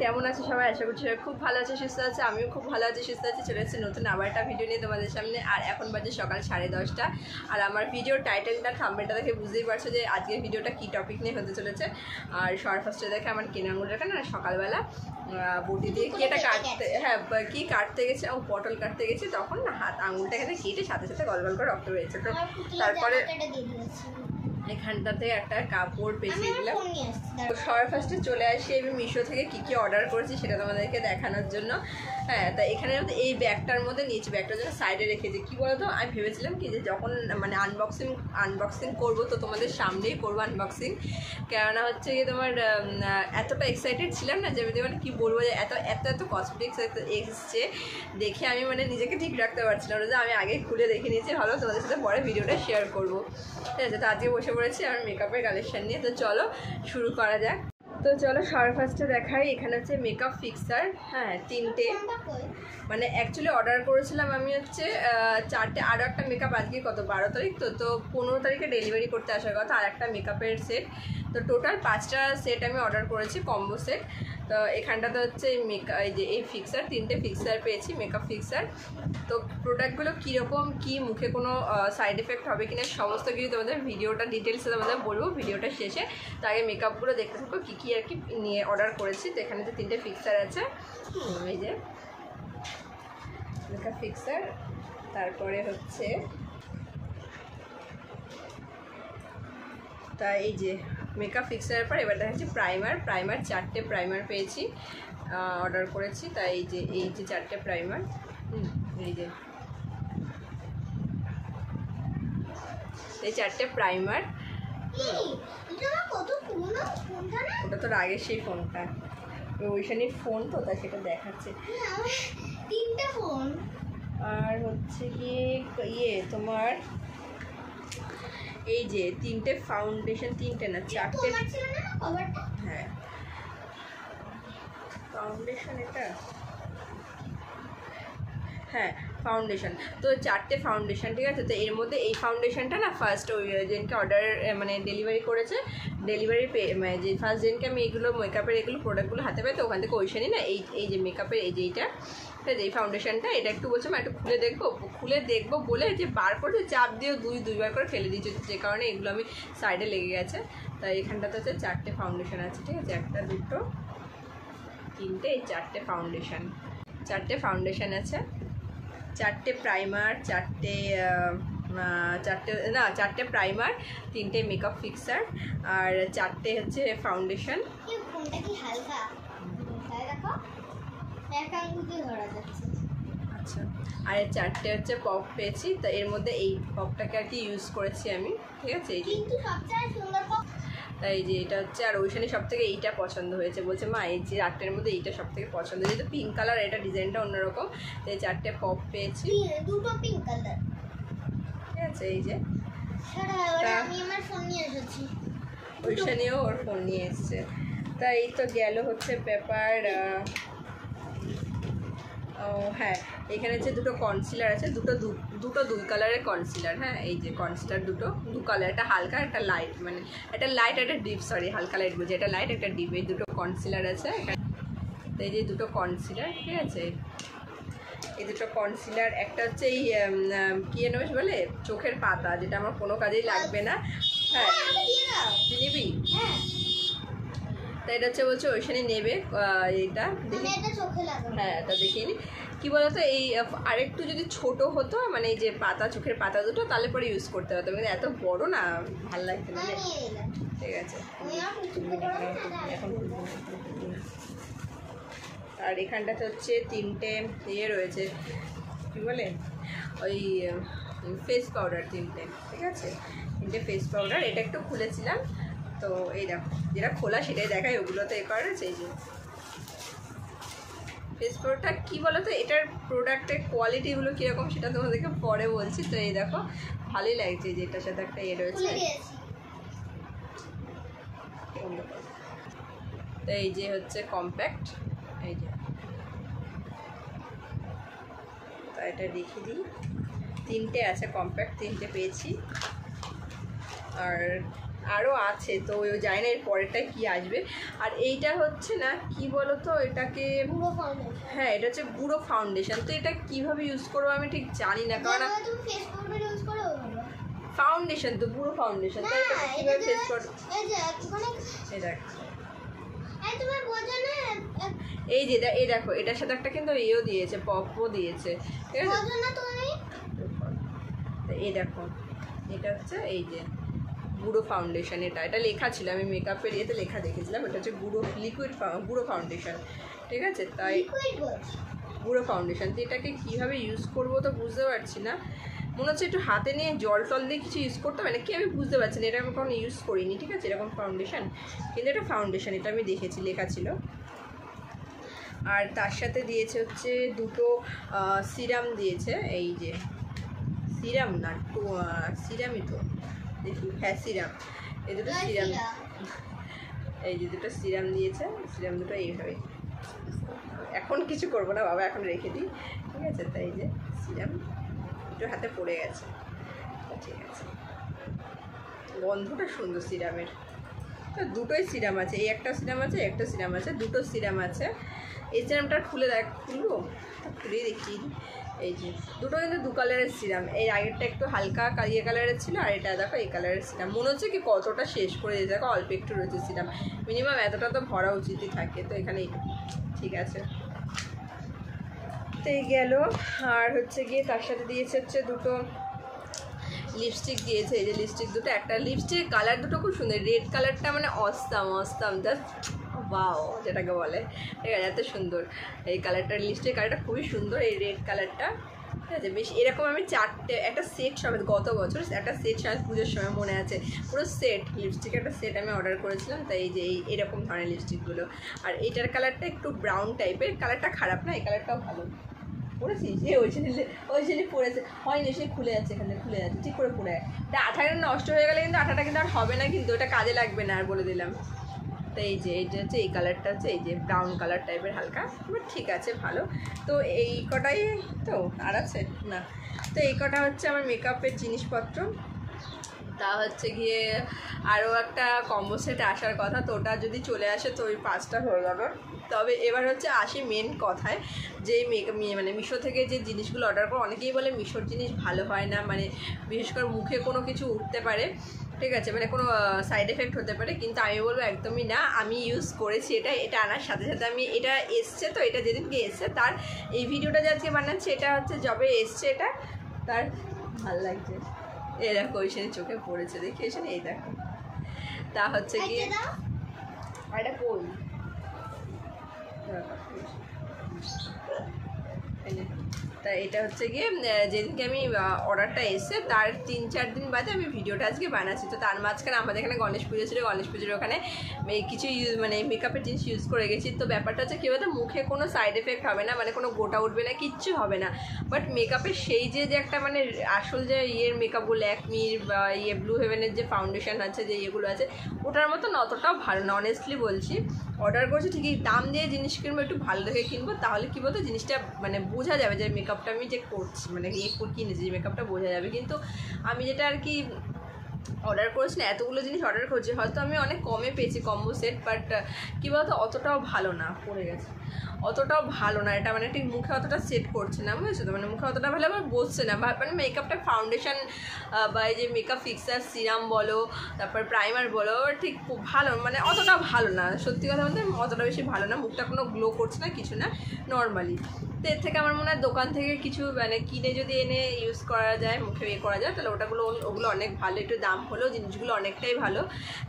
কেমন আছে সবাই? আশা করছি সবাই খুব ভালো আছে, সুস্থ আছে। আমিও খুব ভালো আছি, সুস্থ আছি। চলে এসেছি নতুন আবার একটা ভিডিও নিয়ে তোমাদের সামনে। আর এখন বাজে সকাল 10:30। আর আমার ভিডিওর টাইটেলটা থাম্বনেলটা দেখে বুঝতেই পারছো যে আজকের ভিডিওটা কী টপিক নিয়ে হতে চলেছে। আর সবার ফার্স্টে দেখে আমার কেনাগুলোটা না সকালবেলা বটি দিয়ে কি এটা কাটতে, হ্যাঁ কি কাটতে গেছে, ও পটল কাটতে গেছে, তখন না হাত আঙুলটা এখানে কেটে সাথে সাথে গল গল করে রক্ত বেরিয়েছে। তো তারপরে এখানটা থেকে একটা কাপড় পেঁচিয়ে দিলাম। সবার ফার্স্টে চলে আসি আমি মিশো থেকে কী কী অর্ডার করেছি সেটা তোমাদেরকে দেখানোর জন্য। হ্যাঁ, তা এখানে এই ব্যাগটার মধ্যে নিয়েছি, ব্যাগটার জন্য সাইডে রেখেছি। কী বলতো, আমি ভেবেছিলাম কি যে যখন মানে আনবক্সিং করবো তো তোমাদের সামনেই করবো আনবক্সিং। কেননা হচ্ছে কি তোমার এতটা এক্সাইটেড ছিলাম না যে আমি মানে কী বলবো, যে এত এত এত কসমেটিক্স এসছে দেখে আমি মানে নিজেকে ঠিক রাখতে পারছিলাম না, যে আমি আগে খুলে দেখে নিয়েছি, ভালো তোমাদের সাথে পরে ভিডিওটা শেয়ার করবো। ঠিক আছে, তো আজকে বসে পড়েছি আমার মেকআপের কালেকশন নিয়ে। তো চলো শুরু করা যাক। তো চলো সবার ফার্স্টে দেখাই, এখানে হচ্ছে মেকআপ ফিক্সার। হ্যাঁ, 3টে, মানে অ্যাকচুয়ালি অর্ডার করেছিলাম আমি হচ্ছে 4টে। আরও একটা মেকআপ আজকে কত 12 তারিখ, তো 15 তারিখে ডেলিভারি করতে আসার কথা, আর একটা মেকআপের সেট। তো টোটাল 5টা সেট আমি অর্ডার করেছি, কম্বো সেট। তো এখানটাতে হচ্ছে এই ফিক্সার, 3টে ফিক্সার পেয়েছি, মেকআপ ফিক্সার। তো প্রোডাক্টগুলো কীরকম, কী মুখে কোনো সাইড এফেক্ট হবে কিনা সমস্ত কিছু তোমাদের ভিডিওটা ডিটেলসে তোমাদের বলবো ভিডিওটা শেষে। তো আগে মেকআপগুলো দেখতে থাকো কী কী আর কি নিয়ে অর্ডার করেছি। তো এখানে যে 3টে ফিক্সার আছে, এই যে মেকআপ ফিক্সার। তারপরে হচ্ছে তা এই যে মেকআপ ফিক্সারের পর এবার দেখাচ্ছি প্রাইমার। 4টে প্রাইমার পেয়েছি, অর্ডার করেছি। তাই এই যে 4টে প্রাইমার, এই 4টে প্রাইমার। ওটা তো আগের সেই ফোনটা, ওইখানে ফোন তো তাই সেটা দেখাচ্ছে। 3টে ফোন। আর হচ্ছে গিয়ে তোমার এই যে 3টে ফাউন্ডেশন, 3টে না 4টে। হ্যাঁ ফাউন্ডেশন, এটা হ্যাঁ ফাউন্ডেশন। তো 4টে ফাউন্ডেশন, ঠিক আছে। তো এর মধ্যে এই ফাউন্ডেশনটা না ফার্স্ট ওই যেদিনকে অর্ডার মানে ডেলিভারি করেছে, ডেলিভারি মানে যে ফার্স্ট দিনকে আমি এগুলো মেকআপের এগুলো প্রোডাক্টগুলো হাতে পাই, তো ওখান থেকে ওইখানেই না এই যে মেকআপের এই যে এইটা, এই ফাউন্ডেশনটা, এটা একটু বলছে একটু খুলে দেখবো বলে যে বার করে চাপ দিয়ে দুইবার করে ফেলে দিয়েছি, যে কারণে এগুলো আমি সাইডে লেগে গেছে। তাই এখানটাতে হচ্ছে 4টে ফাউন্ডেশন আছে, ঠিক আছে, 1টা 2টো 3টে, এই 4টে ফাউন্ডেশন আছে, 4টে প্রাইমার, 4টে প্রাইমার, 3টে মেকআপ ফিক্সার, আর 4টে হচ্ছে ফাউন্ডেশন। আচ্ছা, আর 4টে হচ্ছে পপ পেয়েছি। তো এর মধ্যে এই পপটাকে আর কি ইউজ করেছি আমি, ঠিক আছে। এই যে তাই যে এটা হচ্ছে, আর ওইখানে সব থেকে এইটা পছন্দ হয়েছে, বলছে মা এই যে 8টের মধ্যে এইটা সব থেকে পছন্দ, যেহেতু পিঙ্ক কালার, এটা ডিজাইনটা অন্যরকম। তো এই 4টে পপ পেয়েছি, 2টো পিঙ্ক কালার, ঠিক আছে। এই যে আমি আমার ফোন নিয়ে এসেছি, ওইখানেও ওর ফোন নিয়ে এসছে। তাই এই তো গেল হচ্ছে পেপার। ও হ্যাঁ, এখানে হচ্ছে 2টো কনসিলার আছে, দুটো 2 কালারের কনসিলার। হ্যাঁ, এই যে কনসিলার 2 কালার, একটা হালকা একটা লাইট, মানে একটা লাইট একটা ডিপ, সরি হালকা লাইট বলছে, এটা লাইট একটা ডিপ, এই 2টো কনসিলার আছে। তো এই যে 2টো কনসিলার, ঠিক আছে, এই 2টো কনসিলার। একটা হচ্ছে এই কী যেন বলে চোখের পাতা, যেটা আমার কোনো কাজেই লাগবে না। হ্যাঁ নিবি, তাই এটা হচ্ছে বলছে ওইখানে নেবে এইটা, হ্যাঁ তা দেখিয়ে নি। কী বলতো, এই আরেকটু যদি ছোট হতো, মানে এই যে পাতা, চোখের পাতা 2টো, তাহলে পরে ইউজ করতে হতো, কিন্তু এত বড় না, ভালো লাগছে না। ঠিক আছে, এখন আর এখানটাতে হচ্ছে 3টে ইয়ে রয়েছে, কী বলে ওই ফেস পাউডার, 3টে, ঠিক আছে, 3টে ফেস পাউডার। এটা একটু খুলেছিলাম, তো এই দেখো যেটা খোলা সেটাই দেখায়, ওগুলোতে এ করা রয়েছে। এই যে ফেস পাউডারটা কী বলো তো, এটার প্রোডাক্টের কোয়ালিটিগুলো কীরকম সেটা তোমাদেরকে পরে বলছি। তো এই দেখো ভালোই লাগছে, যে এটার সাথে একটা এ রয়েছে। তো এই যে হচ্ছে কম্প্যাক্ট, এই যে, তো এটা রেখে দিই। 3টে আছে কম্প্যাক্ট, 3টে পেয়েছি। আর আরও আছে, তো ওই জানি না এর পরেরটা কী আসবে। আর এইটা হচ্ছে না কি বলো তো, এটাকে পুরো ফাউন্ডেশন। হ্যাঁ এটা হচ্ছে গুঁড়ো ফাউন্ডেশন। তো এটা কীভাবে ইউজ করবো আমি ঠিক জানি না, কারণ তুমি ফেস পাউডার ইউজ করো ভালো। ফাউন্ডেশন তো গুঁড়ো ফাউন্ডেশন, তো এটা কীভাবে ফেস করবো? এই যে মানে এই দেখ, এই তুমি বোঝো না, এই যে এই দেখো এটার সাথে একটা কিন্তু ইয়েও দিয়েছে, পপও দিয়েছে, ঠিক আছে? বোঝো না তুমি। তো এই দেখো এটা হচ্ছে এই যে গুঁড়ো ফাউন্ডেশন, এটা লেখা ছিল, আমি মেকআপের ইয়েতে লেখা দেখেছিলাম, এটা হচ্ছে গুঁড়ো ফাউন্ডেশন, ঠিক আছে? তাই লিকুইড বলছ। গুঁড়ো ফাউন্ডেশন, তো এটাকে কীভাবে ইউজ করবো তো বুঝতে পারছি না। মনে হচ্ছে একটু হাতে নিয়ে জল টল দিয়ে কিছু ইউজ করতে হবে, না কি আমি বুঝতে পারছি না, এটা আমি কখনো ইউজ করিনি, ঠিক আছে? এরকম ফাউন্ডেশন, কিন্তু এটা ফাউন্ডেশন, এটা আমি দেখেছি লেখা ছিল। আর তার সাথে দিয়েছে হচ্ছে দুটো সিরাম দিয়েছে, এই যে সিরাম না সিরামই তো দেখি, হ্যাঁ সিরাম, এই দুটো সিরাম, এই যে দুটো সিরাম দিয়েছে, সিরাম দুটো এইভাবে। এখন কিছু করবো না বাবা, এখন রেখে দিই, ঠিক আছে? তাই যে সিরাম একটু হাতে পড়ে গেছে, ঠিক আছে। গন্ধটা সুন্দর সিরামের, তো দুটোই সিরাম আছে, এই একটা সিরাম আছে, একটা সিরাম আছে, দুটো সিরাম আছে। এই সিরামটা খুলে খুলবো, খুলে দেখি। এই যে দুটো কিন্তু দু কালারের সিরাম, এই আগেরটা একটু হালকা ইয়ে কালারের ছিল, আর এটা দেখো এই কালারের সিরাম। মনে হচ্ছে কি কতটা শেষ করে দিয়েছে, দেখো অল্প একটু রয়েছে সিরাম, মিনিমাম এতটা তো ভরা উচিতই থাকে, তো এখানে ঠিক আছে। তো এই গেল। আর হচ্ছে গিয়ে তার সাথে দিয়েছে হচ্ছে দুটো লিপস্টিক দিয়েছে, এই যে লিপস্টিক দুটো, একটা লিপস্টিক কালার দুটো খুব সুন্দর, রেড কালারটা মানে অসাম জাস্ট ওয়াও যেটাকে বলে, ঠিক আছে? এত সুন্দর এই কালারটা, লিপস্টিক কালারটা খুবই সুন্দর, এই রেড কালারটা, ঠিক আছে? বেশ এরকম আমি চারটে, একটা সেট সমেত গত বছর একটা সেট সমেত পুজোর সময় মনে আছে, পুরো সেট লিপস্টিক একটা সেট আমি অর্ডার করেছিলাম, তাই এই যে এরকম ধরনের লিপস্টিকগুলো। আর এইটার কালারটা একটু ব্রাউন টাইপের, কালারটা খারাপ না, এই কালারটাও ভালো। পড়েছিস? ওই জন্য পড়েছে, হয়নি সে খুলে যাচ্ছে, এখানে খুলে যাচ্ছে, ঠিক করে পড়ে। এটা আঠাটা নষ্ট হয়ে গেলে কিন্তু আঠাটা কিন্তু আর হবে না, কিন্তু ওটা কাজে লাগবে না আর, বলে দিলাম। তো এই যে এইটা হচ্ছে, এই কালারটা হচ্ছে এই যে ব্রাউন কালার টাইপের হালকা, ঠিক আছে ভালো। তো এই কটাই তো, আর আছে না? তো এই কটা হচ্ছে আমার মেকআপের জিনিসপত্র। তা হচ্ছে গিয়ে আরও একটা কম্বো সেট আসার কথা, তো ওটা যদি চলে আসে তো ওই 5টা হয়ে যাবে। তবে এবার হচ্ছে আসি মেন কথায়, যে মানে মিশো থেকে যে জিনিসগুলো অর্ডার করো, অনেকেই বলে মিশোর জিনিস ভালো হয় না, মানে বিশেষ করে মুখে কোনো কিছু উঠতে পারে, ঠিক আছে? মানে কোনো সাইড এফেক্ট হতে পারে, কিন্তু আমি বলবো একদমই না। আমি ইউজ করেছি এটা আনার সাথে সাথে আমি, এটা এসছে তো, এটা যেদিনকে এসছে তার এই ভিডিওটা যে আজকে বানাচ্ছি, এটা হচ্ছে যবে এসছে এটা, তার ভালো লাগছে। এই দেখো ওইখানে চোখে পড়েছে, দেখি এখানে, এই দেখো। তা হচ্ছে গিয়ে এটা কই, তা এটা হচ্ছে গিয়ে যেদিনকে আমি অর্ডারটা এসে তার 3-4 দিন বাদে আমি ভিডিওটা আজকে বানাচ্ছি। তো তার মাঝখানে আমাদের এখানে গণেশ পুজো ছিল, গণেশ পুজোর ওখানে কিছু মানে মেকআপের জিনিস ইউজ করে গেছি। তো ব্যাপারটা হচ্ছে কী বলতো, মুখে কোনো সাইড এফেক্ট হবে না, মানে কোনো গোটা উঠবে না, কিচ্ছু হবে না। বাট মেকআপের সেই যে একটা মানে আসল যে ইয়ের মেকআপগুলো, ল্যাকমির বা ব্লু হেভেনের যে ফাউন্ডেশন আছে, যে ইয়েগুলো আছে, ওটার মতো অতটাও ভালো না, অনেস্টলি বলছি। অর্ডার করছি ঠিকই, দাম দিয়ে জিনিস কিনবো, একটু ভালো দেখে কিনবো, তাহলে কী বলতো জিনিসটা মানে বোঝা যাবে যে মেকআপটা আমি যে করছি, মানে কিনেছি যে মেকআপটা বোঝা যাবে। কিন্তু আমি যেটা আর কি অর্ডার করেছি না, এতগুলো জিনিস অর্ডার করছি, হয়তো আমি অনেক কমে পেয়েছি কম্বো সেট, বাট কী বলতো অতটাও ভালো না, পড়ে গেছে, অতটাও ভালো না এটা, মানে ঠিক মুখে অতটা সেট করছে না, বুঝেছো তো? মানে মুখে অতটা ভালো আমার বসছে না, মানে মেকআপটা ফাউন্ডেশন বা এই যে মেকআপ ফিক্সার সিরাম বলো, তারপর প্রাইমার বলো, ঠিক খুব ভালো, মানে অতটা ভালো না, সত্যি কথা বলতে অতটা বেশি ভালো না, মুখটা কোনো গ্লো করছে না, কিছু না, নর্মালি। তো এর থেকে আমার মনে হয় দোকান থেকে কিছু মানে কিনে যদি এনে ইউজ করা যায়, মুখে ইয়ে করা যায়, তাহলে ওগুলো অনেক ভালো, একটু দাম হলেও জিনিসগুলো অনেকটাই ভালো।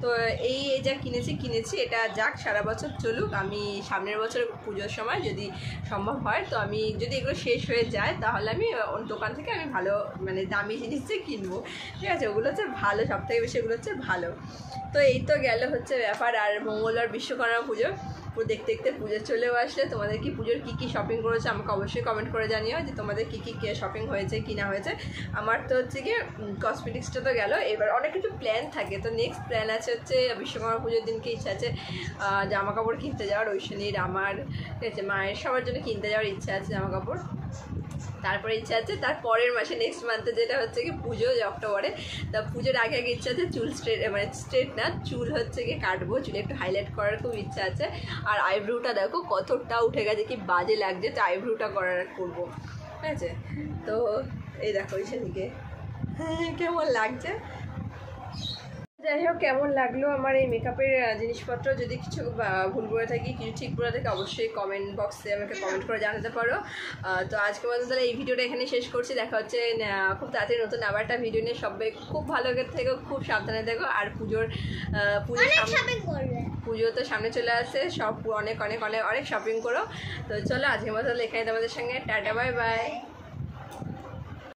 তো এই যা কিনেছি এটা যাক, সারা বছর চলুক। আমি সামনের বছর পুজোর সময় যদি সম্ভব হয়, তো আমি যদি এগুলো শেষ হয়ে যায়, তাহলে আমি দোকান থেকে আমি ভালো মানে দামি জিনিসই কিনবো, ঠিক আছে? ওগুলো হচ্ছে ভালো, সবথেকে বেশি এগুলো হচ্ছে ভালো। তো এই তো গেল হচ্ছে ব্যাপার। আর মঙ্গলবার বিশ্বকর্মা পুজো, দেখতে দেখতে পুজো চলেও আসলে। তোমাদের কি পুজোর কী শপিং করেছো আমাকে অবশ্যই কমেন্ট করে জানিও, যে তোমাদের কী শপিং হয়েছে কি না হয়েছে। আমার তো হচ্ছে গিয়ে কসমেটিক্সটা তো গেল, এবার অনেক কিছু প্ল্যান থাকে। তো নেক্সট প্ল্যান আছে হচ্ছে বিশ্বকর্মা পুজোর দিনকে ইচ্ছা আছে জামা কাপড় কিনতে যাওয়ার, ঐশানীর আমার, ঠিক আছে, মায়ের সবার জন্য কিনতে যাওয়ার ইচ্ছা আছে জামা কাপড়। তারপরে ইচ্ছা আছে তার পরের মাসে নেক্সট মান্থে যেটা হচ্ছে কি পুজো, যে অক্টোবরে। তা পুজোর আগে আগে ইচ্ছা আছে চুল স্ট্রেট, মানে স্ট্রেট না, চুল হচ্ছে কি কাটবো, চুলে একটু হাইলাইট করার খুব ইচ্ছা আছে। আর আইব্রোটা দেখো কতটা উঠে গেছে, কি বাজে লাগছে, তো আইব্রোটা করবো, ঠিক আছে। তো এই দেখো এই সেদিকে কেমন লাগছে। যাই হোক, কেমন লাগলো আমার এই মেকআপের জিনিসপত্র, যদি কিছু ভুল করে থাকি, কিছু ঠিক করে থাকি, অবশ্যই কমেন্ট বক্সে আমাকে কমেন্ট করে জানাতে পারো। তো আজকে মতো তাহলে এই ভিডিওটা এখানে শেষ করছি। দেখা হচ্ছে খুব তাড়াতাড়ি নতুন আবার একটা ভিডিও নিয়ে। সবাই খুব ভালো থেকো, খুব সাবধানে থেকো। আর পুজোর পুজো তো সামনে চলে আসছে, সব অনেক অনেক অনেক অনেক শপিং করো। তো চলো আজকের মতো এখানে তোমাদের সঙ্গে টাটা, বাই বাই।